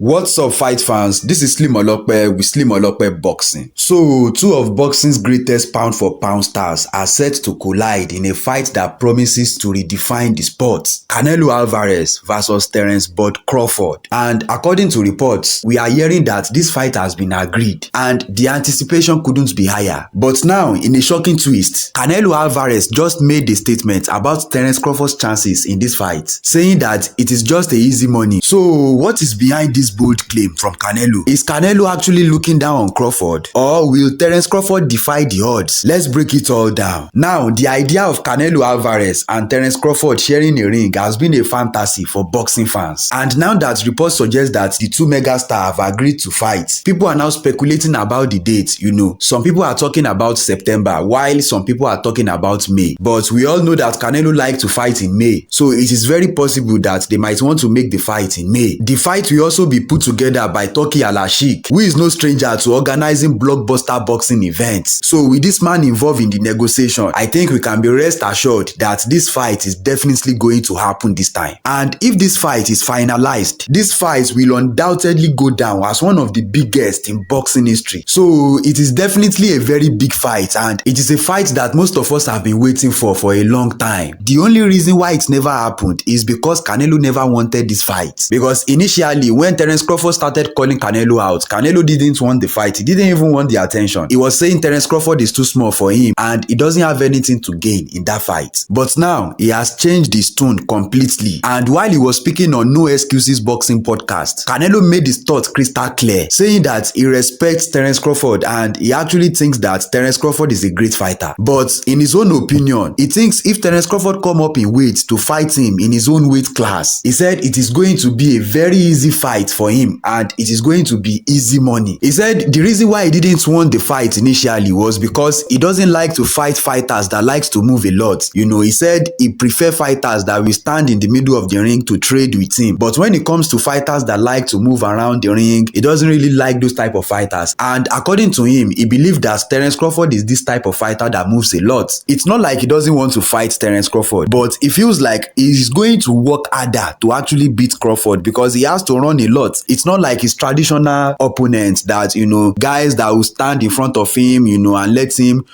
What's up, fight fans? This is Slim Olope with Slim Olope Boxing. So, two of boxing's greatest pound-for-pound stars are set to collide in a fight that promises to redefine the sport. Canelo Alvarez versus Terence Crawford. And according to reports, we are hearing that this fight has been agreed and the anticipation couldn't be higher. But now, in a shocking twist, Canelo Alvarez just made a statement about Terence Crawford's chances in this fight, saying that it is just a easy money. So, what is behind this bold claim from Canelo? Is Canelo actually looking down on Crawford, or will Terence Crawford defy the odds? Let's break it all down. Now, the idea of Canelo Alvarez and Terence Crawford sharing a ring has been a fantasy for boxing fans. And now that reports suggest that the two megastars have agreed to fight, people are now speculating about the date. Some people are talking about September, while some people are talking about May. But we all know that Canelo likes to fight in May, so it is very possible that they might want to make the fight in May. The fight will also be put together by Turki Al-Sheikh, who is no stranger to organizing blockbuster boxing events. So with this man involved in the negotiation, I think we can be rest assured that this fight is definitely going to happen this time. And if this fight is finalized, this fight will undoubtedly go down as one of the biggest in boxing history. So it is definitely a very big fight, and it is a fight that most of us have been waiting for a long time. The only reason why it never happened is because Canelo never wanted this fight. Because initially, when Terence Crawford started calling Canelo out, Canelo didn't want the fight. He didn't even want the attention. He was saying Terence Crawford is too small for him and he doesn't have anything to gain in that fight. But now, he has changed his tone completely. And while he was speaking on No Excuses Boxing podcast, Canelo made his thoughts crystal clear, saying that he respects Terence Crawford and he actually thinks that Terence Crawford is a great fighter. But in his own opinion, he thinks if Terence Crawford come up in weight to fight him in his own weight class, he said it is going to be a very easy fight for him and it is going to be easy money. He said the reason why he didn't want the fight initially was because he doesn't like to fight fighters that likes to move a lot. He said he prefer fighters that will stand in the middle of the ring to trade with him. But when it comes to fighters that like to move around the ring, he doesn't really like those type of fighters. And according to him, he believed that Terence Crawford is this type of fighter that moves a lot. It's not like he doesn't want to fight Terence Crawford, but he feels like he's going to work harder to actually beat Crawford because he has to run a lot. It's not like his traditional opponents that, guys that will stand in front of him, and let him,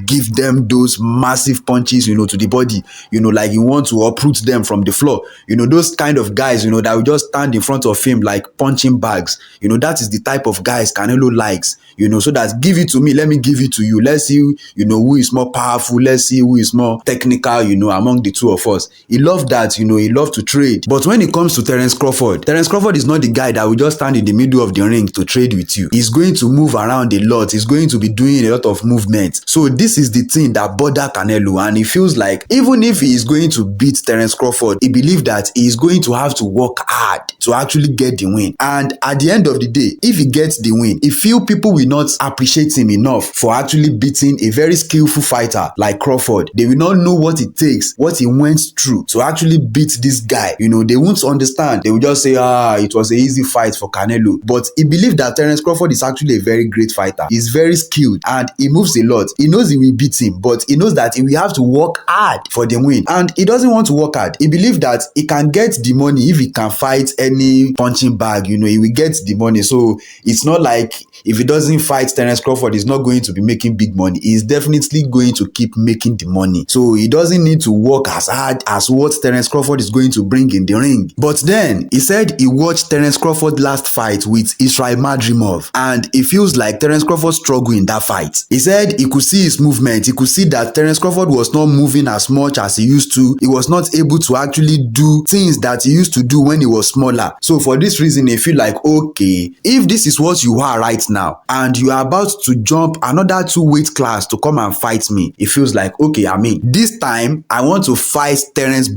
give them those massive punches, to the body, like you want to uproot them from the floor. Those kind of guys, that will just stand in front of him like punching bags. That is the type of guys Canelo likes, so that give it to me, let me give it to you. Let's see, who is more powerful. Let's see who is more technical, among the two of us. He loved that, he loved to trade. But when it comes to Terence Crawford is not the guy that will just stand in the middle of the ring to trade with you. He's going to move around a lot. He's going to be doing a lot of movement. So this is the thing that bothers Canelo, and he feels like even if he is going to beat Terence Crawford, he believes that he is going to have to work hard to actually get the win. And at the end of the day, if he gets the win, he feels people will not appreciate him enough for actually beating a very skillful fighter like Crawford. They will not know what it takes, what he went through to actually beat this guy. They won't understand. They will just say, it was an easy fight for Canelo. But he believes that Terence Crawford is actually a very great fighter. He's very skilled and he moves a lot. He knows he will beat him, but he knows that he will have to work hard for the win. And he doesn't want to work hard. He believes that he can get the money if he can fight any punching bag. He will get the money. So it's not like if he doesn't fight Terence Crawford, he's not going to be making big money. He's definitely going to keep making the money. So he doesn't need to work as hard as what Terence Crawford is going to bring in the ring. But then he said he watched Terence Crawford last fight with Israel Madrimov, and he feels like Terence Crawford struggled in that fight. He said he could see his movement. He could see that Terence Crawford was not moving as much as he used to. He was not able to actually do things that he used to do when he was smaller. So for this reason, he feel like, okay, if this is what you are right now and you are about to jump another 2 weight class to come and fight me, it feels like, okay, this time I want to fight Terence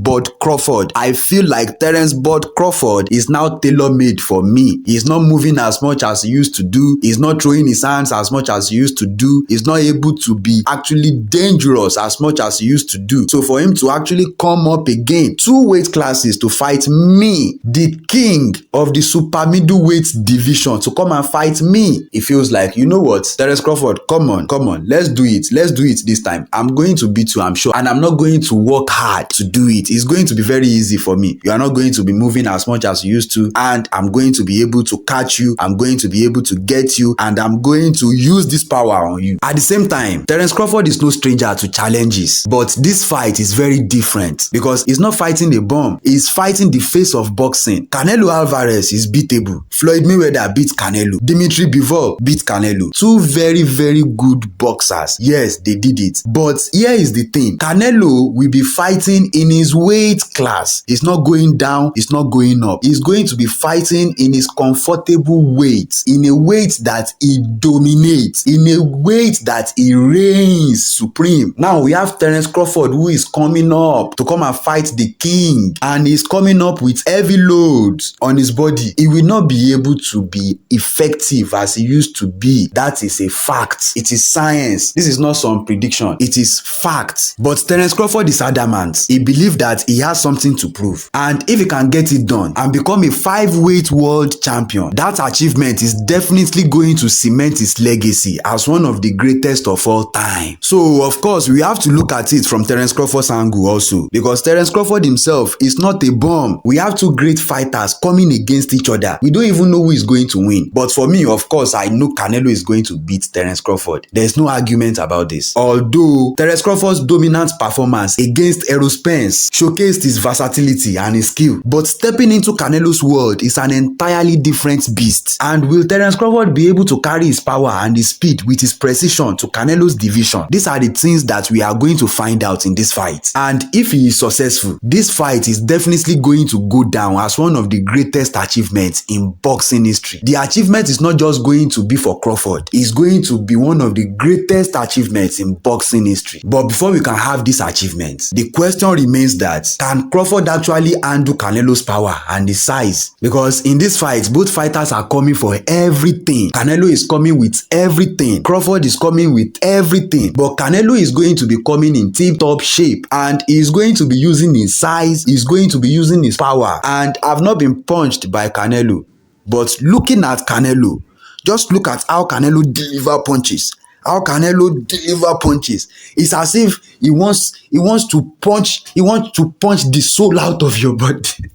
Crawford. I feel like Terence Crawford is now tailor-made for me. He's not moving as much as he used to do. He's not throwing his hands as much as he used to do. He's not able to be actually dangerous as much as he used to do. So for him to actually come up again 2 weight classes to fight me, the king of the super middleweight division, to come and fight me, it feels like, you know what, Terence Crawford, come on, let's do it this time. I'm going to beat you, I'm sure, and I'm not going to work hard to do it. It's going to be very easy for me. You are not going to be moving as much as you used to, and I'm going to be able to catch you, I'm going to be able to get you, and I'm going to use this power on you. At the same time, Terence Crawford is no stranger to challenges, but this fight is very different because he's not fighting a bomb, he's fighting the face of boxing. Canelo Alvarez is beatable. Floyd Mayweather beat Canelo. Dimitri Bivol beat Canelo. Two very, very good boxers. Yes, they did it. But here is the thing. Canelo will be fighting in his weight class. He's not going down, he's not going up. He's going to be fighting in his comfortable weight, in a weight that he dominates, in a weight that he reigns supreme. Now we have Terence Crawford, who is coming up to come and fight the king, and he's coming up with heavy loads on his body. He will not be able to be effective as he used to be. That is a fact. It is science. This is not some prediction. It is fact. But Terence Crawford is adamant. He believes that he has something to prove, and if he can get it done and become a 5-weight world champion, that achievement is definitely going to cement his legacy as one of the greatest of all time. So of course we have to look at it from Terence Crawford's angle also, because Terence Crawford himself is not a bomb. We have two great fighters coming against each other. We don't even know who is going to win. But for me, of course, I know Canelo is going to beat Terence Crawford. There's no argument about this. Although Terence Crawford's dominant performance against Errol Spence showcased his versatility and his skill, but stepping into Canelo's world is an entirely different beast. And will Terence Crawford be able to carry his power and his speed with his precision to Canelo's division? These are the things that we are going to find out in this fight. And if he is successful, this fight is definitely going to go down as one of the greatest achievements in boxing history. The achievement is not just going to be for Crawford, it's going to be one of the greatest achievements in boxing history. But before we can have this achievement, the question remains that can Crawford actually handle Canelo's power and his size? Because in this fight, both fighters are coming for everything. Canelo is coming with everything. Crawford is coming with everything. But Canelo is going to be coming in tip-top shape, and he is going to be using his size, he's going to be using his power. And I've not been punched by Canelo, but looking at Canelo, just look at how Canelo deliver punches. How Canelo deliver punches. It's as if he wants to punch the soul out of your body.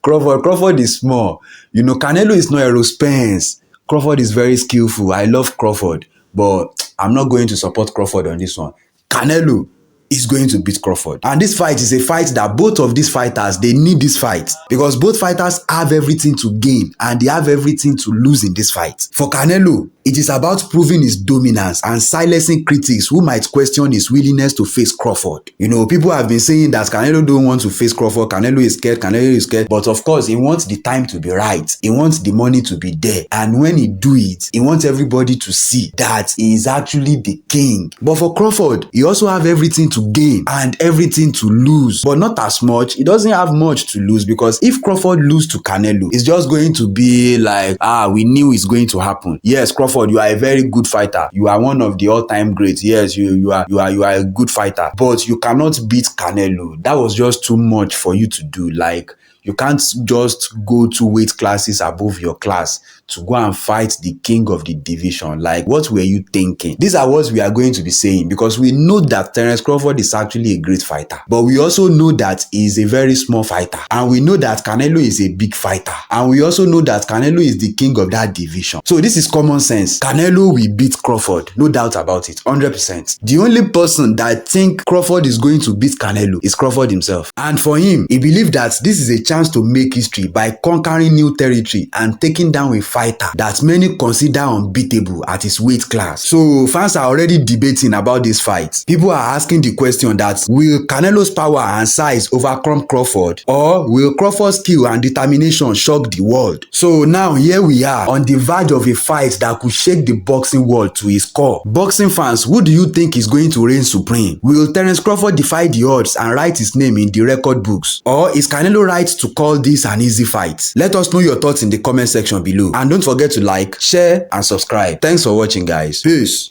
Crawford is small. You know, Canelo is not Errol Spence. Crawford is very skillful. I love Crawford, but I'm not going to support Crawford on this one. Canelo is going to beat Crawford. And this fight is a fight that both of these fighters, they need this fight, because both fighters have everything to gain and they have everything to lose in this fight. For Canelo, it is about proving his dominance and silencing critics who might question his willingness to face Crawford. You know, people have been saying that Canelo don't want to face Crawford, Canelo is scared, but of course, he wants the time to be right. He wants the money to be there. And when he do it, he wants everybody to see that he is actually the king. But for Crawford, he also have everything to gain and everything to lose, but not as much. He doesn't have much to lose, because if Crawford lose to Canelo, it's just going to be like, we knew it's going to happen. Yes, Crawford, you are a very good fighter. You are one of the all-time greats. Yes, you are a good fighter, but you cannot beat Canelo. That was just too much for you to do. Like, you can't just go 2 weight classes above your class to go and fight the king of the division. Like, what were you thinking? These are what we are going to be saying, because we know that Terence Crawford is actually a great fighter, but we also know that he is a very small fighter, and we know that Canelo is a big fighter, and we also know that Canelo is the king of that division. So this is common sense. Canelo will beat Crawford, no doubt about it, 100%. The only person that think Crawford is going to beat Canelo is Crawford himself, and for him, he believed that this is a chance to make history by conquering new territory and taking down a fighter that many consider unbeatable at his weight class. So fans are already debating about this fight. People are asking the question that will Canelo's power and size overcome Crawford, or will Crawford's skill and determination shock the world? So now here we are on the verge of a fight that could shake the boxing world to its core. Boxing fans, who do you think is going to reign supreme? Will Terence Crawford defy the odds and write his name in the record books, or is Canelo right to call this an easy fight? Let us know your thoughts in the comment section below, and don't forget to like, share and subscribe. Thanks for watching, guys. Peace.